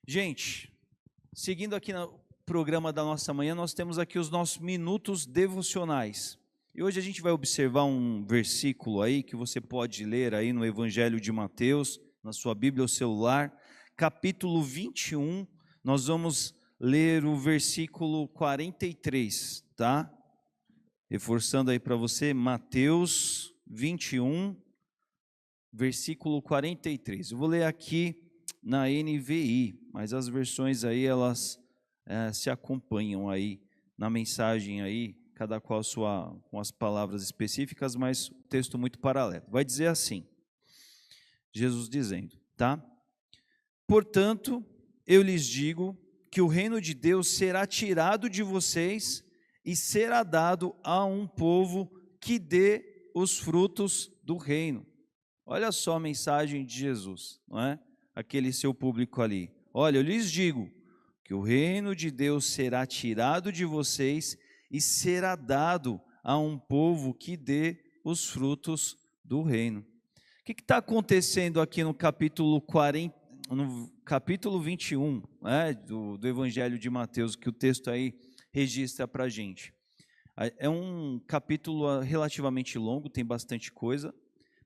Gente, seguindo aqui no programa da nossa manhã, nós temos aqui os nossos minutos devocionais. E hoje a gente vai observar um versículo aí que você pode ler aí no Evangelho de Mateus, na sua Bíblia ou celular, capítulo 21. Nós vamos ler o versículo 43, tá? Reforçando aí para você, Mateus 21, versículo 43. Eu vou ler aqui na NVI, mas as versões aí elas se acompanham aí na mensagem aí, cada qual com as palavras específicas, mas o texto muito paralelo. Vai dizer assim, Jesus dizendo, tá? Portanto, eu lhes digo que o reino de Deus será tirado de vocês e será dado a um povo que dê os frutos do reino. Olha só a mensagem de Jesus, não é? Aquele seu público ali. Olha, eu lhes digo que o reino de Deus será tirado de vocês e será dado a um povo que dê os frutos do reino. O que está acontecendo aqui no capítulo 21, né, do Evangelho de Mateus, que o texto aí registra para a gente? É um capítulo relativamente longo, tem bastante coisa,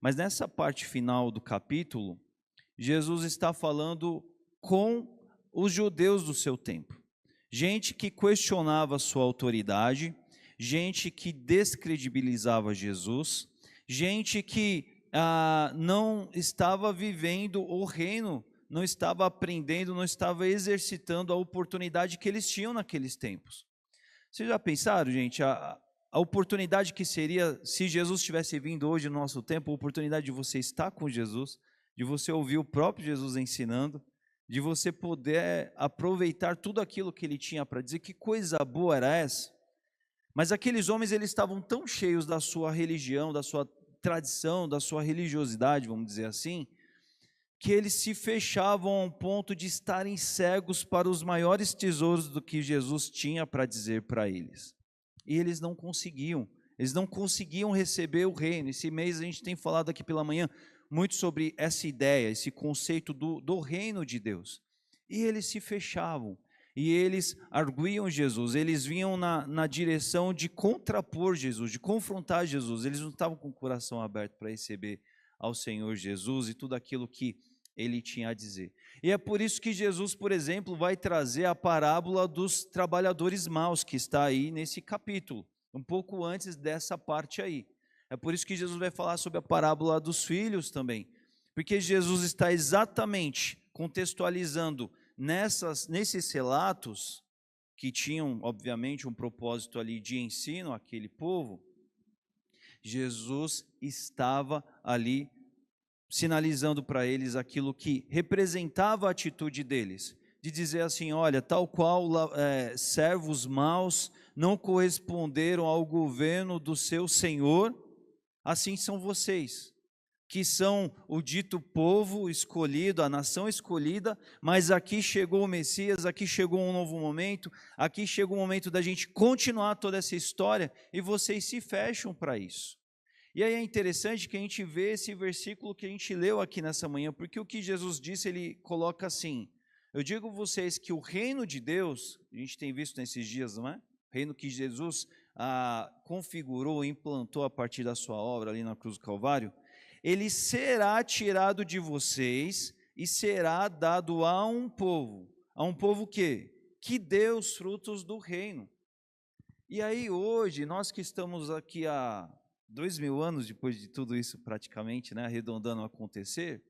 mas nessa parte final do capítulo, Jesus está falando com os judeus do seu tempo. Gente que questionava sua autoridade, gente que descredibilizava Jesus, gente que não estava vivendo o reino, não estava aprendendo, não estava exercitando a oportunidade que eles tinham naqueles tempos. Vocês já pensaram, gente, a oportunidade que seria se Jesus tivesse vindo hoje no nosso tempo, a oportunidade de você estar com Jesus, de você ouvir o próprio Jesus ensinando, de você poder aproveitar tudo aquilo que ele tinha para dizer, que coisa boa era essa? Mas aqueles homens, eles estavam tão cheios da sua religião, da sua tradição, da sua religiosidade, vamos dizer assim, que eles se fechavam a um ponto de estarem cegos para os maiores tesouros do que Jesus tinha para dizer para eles. E eles não conseguiam receber o reino. Esse mês a gente tem falado aqui pela manhã muito sobre essa ideia, esse conceito do reino de Deus. E eles se fechavam, e eles arguiam Jesus, eles vinham na direção de contrapor Jesus, de confrontar Jesus. Eles não estavam com o coração aberto para receber ao Senhor Jesus e tudo aquilo que ele tinha a dizer. E é por isso que Jesus, por exemplo, vai trazer a parábola dos trabalhadores maus, que está aí nesse capítulo, um pouco antes dessa parte aí. É por isso que Jesus vai falar sobre a parábola dos filhos também, porque Jesus está exatamente contextualizando nesses relatos, que tinham, obviamente, um propósito ali de ensino àquele povo. Jesus estava ali sinalizando para eles aquilo que representava a atitude deles, de dizer assim, olha, tal qual servos maus não corresponderam ao governo do seu Senhor, assim são vocês, que são o dito povo escolhido, a nação escolhida, mas aqui chegou o Messias, aqui chegou um novo momento, aqui chegou o momento da gente continuar toda essa história, e vocês se fecham para isso. E aí é interessante que a gente vê esse versículo que a gente leu aqui nessa manhã, porque o que Jesus disse, ele coloca assim, eu digo a vocês que o reino de Deus, a gente tem visto nesses dias, não é? O reino que Jesus configurou, implantou a partir da sua obra ali na cruz do Calvário, ele será tirado de vocês e será dado a um povo que dê os frutos do reino. E aí hoje, nós que estamos aqui há 2000 anos depois de tudo isso praticamente, né, arredondando acontecer,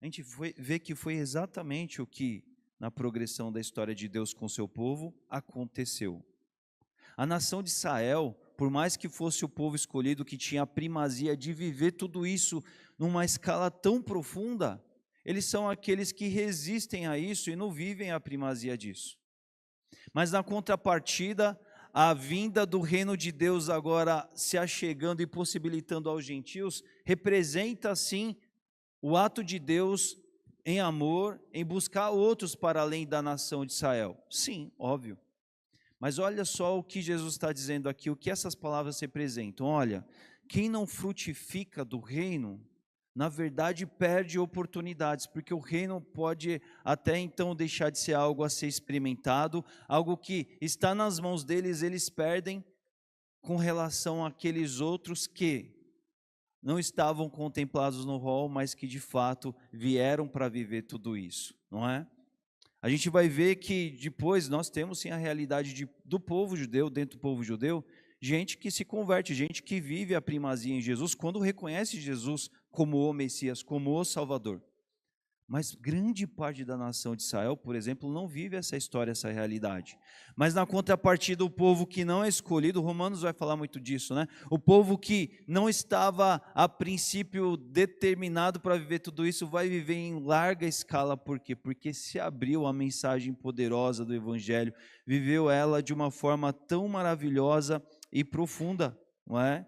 a gente vê que foi exatamente o que na progressão da história de Deus com seu povo aconteceu. A nação de Israel, por mais que fosse o povo escolhido que tinha a primazia de viver tudo isso numa escala tão profunda, eles são aqueles que resistem a isso e não vivem a primazia disso. Mas na contrapartida, a vinda do reino de Deus agora se achegando e possibilitando aos gentios, representa sim o ato de Deus em amor, em buscar outros para além da nação de Israel. Sim, óbvio. Mas olha só o que Jesus está dizendo aqui, o que essas palavras representam. Olha, quem não frutifica do reino, na verdade perde oportunidades, porque o reino pode até então deixar de ser algo a ser experimentado, algo que está nas mãos deles, eles perdem com relação àqueles outros que não estavam contemplados no rol, mas que de fato vieram para viver tudo isso, não é? A gente vai ver que depois nós temos sim a realidade do povo judeu, dentro do povo judeu, gente que se converte, gente que vive a primazia em Jesus, quando reconhece Jesus como o Messias, como o Salvador. Mas grande parte da nação de Israel, por exemplo, não vive essa história, essa realidade. Mas na contrapartida, o povo que não é escolhido, Romanos vai falar muito disso, né? O povo que não estava a princípio determinado para viver tudo isso, vai viver em larga escala. Por quê? Porque se abriu a mensagem poderosa do Evangelho, viveu ela de uma forma tão maravilhosa e profunda, não é?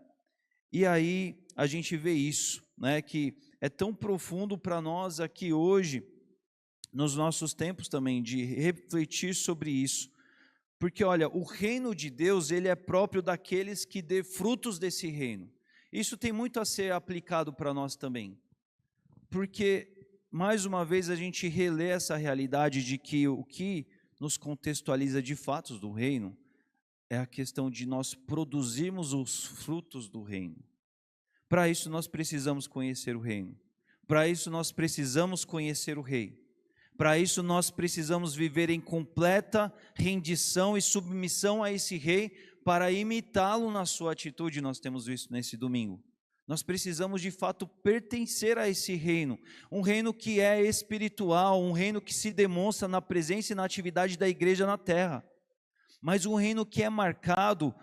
E aí a gente vê isso, né? Que é tão profundo para nós aqui hoje, nos nossos tempos também, de refletir sobre isso. Porque, olha, o reino de Deus, ele é próprio daqueles que dê frutos desse reino. Isso tem muito a ser aplicado para nós também. Porque, mais uma vez, a gente relê essa realidade de que o que nos contextualiza de fatos do reino é a questão de nós produzirmos os frutos do reino. Para isso nós precisamos conhecer o reino. Para isso nós precisamos conhecer o rei. Para isso nós precisamos viver em completa rendição e submissão a esse rei, para imitá-lo na sua atitude. Nós temos visto nesse domingo. Nós precisamos de fato pertencer a esse reino, um reino que é espiritual, um reino que se demonstra na presença e na atividade da igreja na terra, mas um reino que é marcado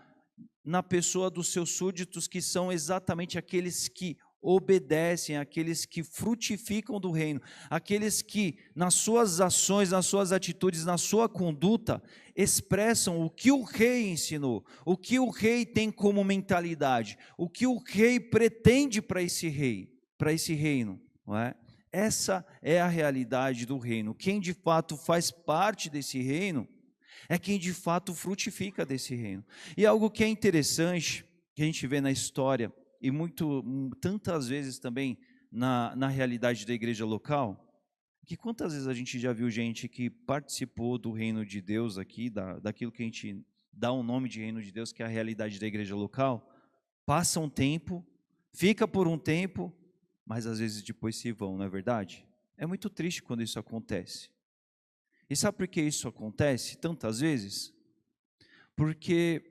na pessoa dos seus súditos, que são exatamente aqueles que obedecem, aqueles que frutificam do reino, aqueles que nas suas ações, nas suas atitudes, na sua conduta, expressam o que o rei ensinou, o que o rei tem como mentalidade, o que o rei pretende para esse rei, para esse reino, não é? Essa é a realidade do reino. Quem de fato faz parte desse reino é quem de fato frutifica desse reino. E algo que é interessante, que a gente vê na história, e tantas vezes também na realidade da igreja local, que quantas vezes a gente já viu gente que participou do reino de Deus aqui, daquilo que a gente dá um nome de reino de Deus, que é a realidade da igreja local, passa um tempo, fica por um tempo, mas às vezes depois se vão, não é verdade? É muito triste quando isso acontece. E sabe por que isso acontece tantas vezes? Porque,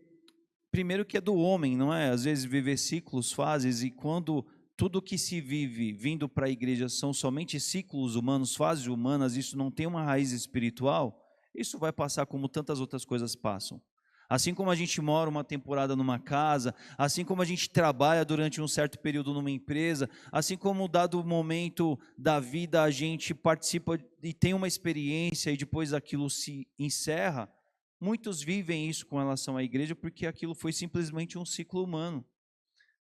primeiro que é do homem, não é? Às vezes viver ciclos, fases, e quando tudo que se vive vindo para a igreja são somente ciclos humanos, fases humanas, isso não tem uma raiz espiritual, isso vai passar como tantas outras coisas passam. Assim como a gente mora uma temporada numa casa, assim como a gente trabalha durante um certo período numa empresa, assim como dado momento da vida a gente participa e tem uma experiência e depois aquilo se encerra, muitos vivem isso com relação à igreja porque aquilo foi simplesmente um ciclo humano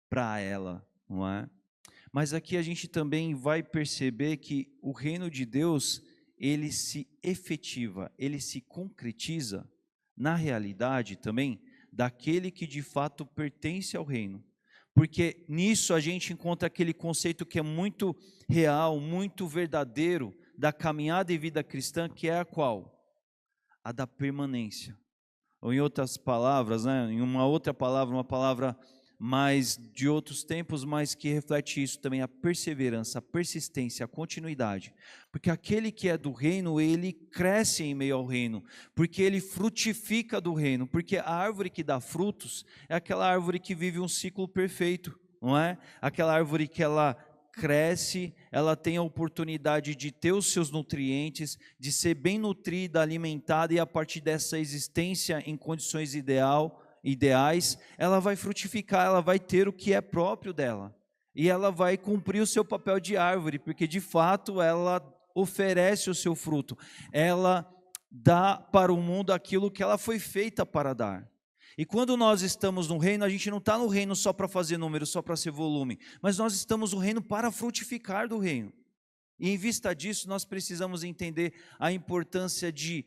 para ela, não é? Mas aqui a gente também vai perceber que o reino de Deus, ele se efetiva, ele se concretiza na realidade também daquele que de fato pertence ao reino, porque nisso a gente encontra aquele conceito que é muito real, muito verdadeiro da caminhada e vida cristã, que é a qual? A da permanência, ou em outras palavras, né, em uma outra palavra, uma palavra mais de outros tempos, mas que reflete isso também, a perseverança, a persistência, a continuidade, porque aquele que é do reino, ele cresce em meio ao reino, porque ele frutifica do reino, porque a árvore que dá frutos é aquela árvore que vive um ciclo perfeito, não é? Aquela árvore que ela cresce, ela tem a oportunidade de ter os seus nutrientes, de ser bem nutrida, alimentada, e a partir dessa existência em condições ideais, ela vai frutificar, ela vai ter o que é próprio dela, e ela vai cumprir o seu papel de árvore, porque de fato ela oferece o seu fruto, ela dá para o mundo aquilo que ela foi feita para dar. E quando nós estamos no reino, a gente não está no reino só para fazer números, só para ser volume, mas nós estamos no reino para frutificar do reino. E em vista disso, nós precisamos entender a importância de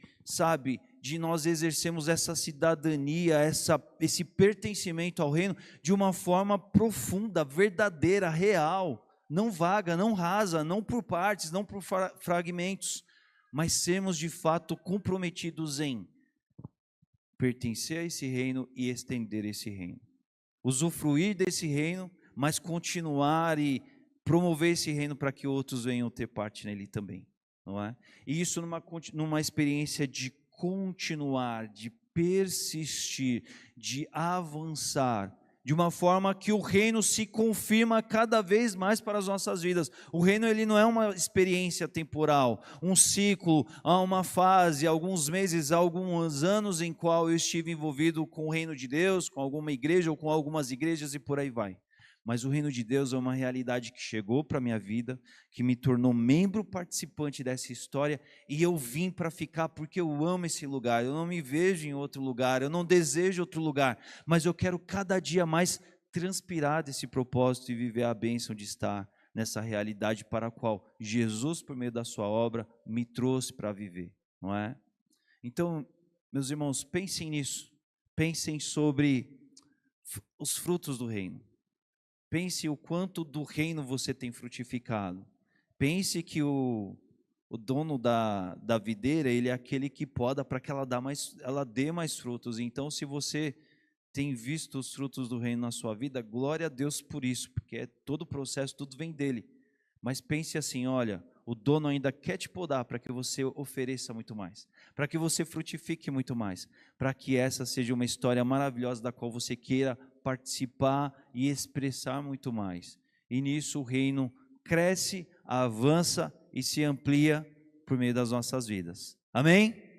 nós exercermos essa cidadania, esse pertencimento ao reino de uma forma profunda, verdadeira, real, não vaga, não rasa, não por partes, não por fragmentos, mas sermos de fato comprometidos em pertencer a esse reino e estender esse reino. Usufruir desse reino, mas continuar e promover esse reino para que outros venham ter parte nele também, não é? E isso numa experiência de continuar, de persistir, de avançar, de uma forma que o reino se confirma cada vez mais para as nossas vidas. O reino, ele não é uma experiência temporal, um ciclo, uma fase, alguns meses, alguns anos em qual eu estive envolvido com o reino de Deus, com alguma igreja ou com algumas igrejas e por aí vai. Mas o reino de Deus é uma realidade que chegou para a minha vida, que me tornou membro participante dessa história, e eu vim para ficar porque eu amo esse lugar, eu não me vejo em outro lugar, eu não desejo outro lugar, mas eu quero cada dia mais transpirar desse propósito e viver a bênção de estar nessa realidade para a qual Jesus, por meio da sua obra, me trouxe para viver, não é? Então, meus irmãos, pensem nisso, pensem sobre os frutos do reino. Pense o quanto do reino você tem frutificado. Pense que o dono da videira, ele é aquele que poda para que ela dê mais frutos. Então, se você tem visto os frutos do reino na sua vida, glória a Deus por isso, porque todo o processo, tudo vem dele. Mas pense assim, olha, o dono ainda quer te podar para que você ofereça muito mais, para que você frutifique muito mais, para que essa seja uma história maravilhosa da qual você queira participar e expressar muito mais. E nisso o reino cresce, avança e se amplia por meio das nossas vidas. Amém?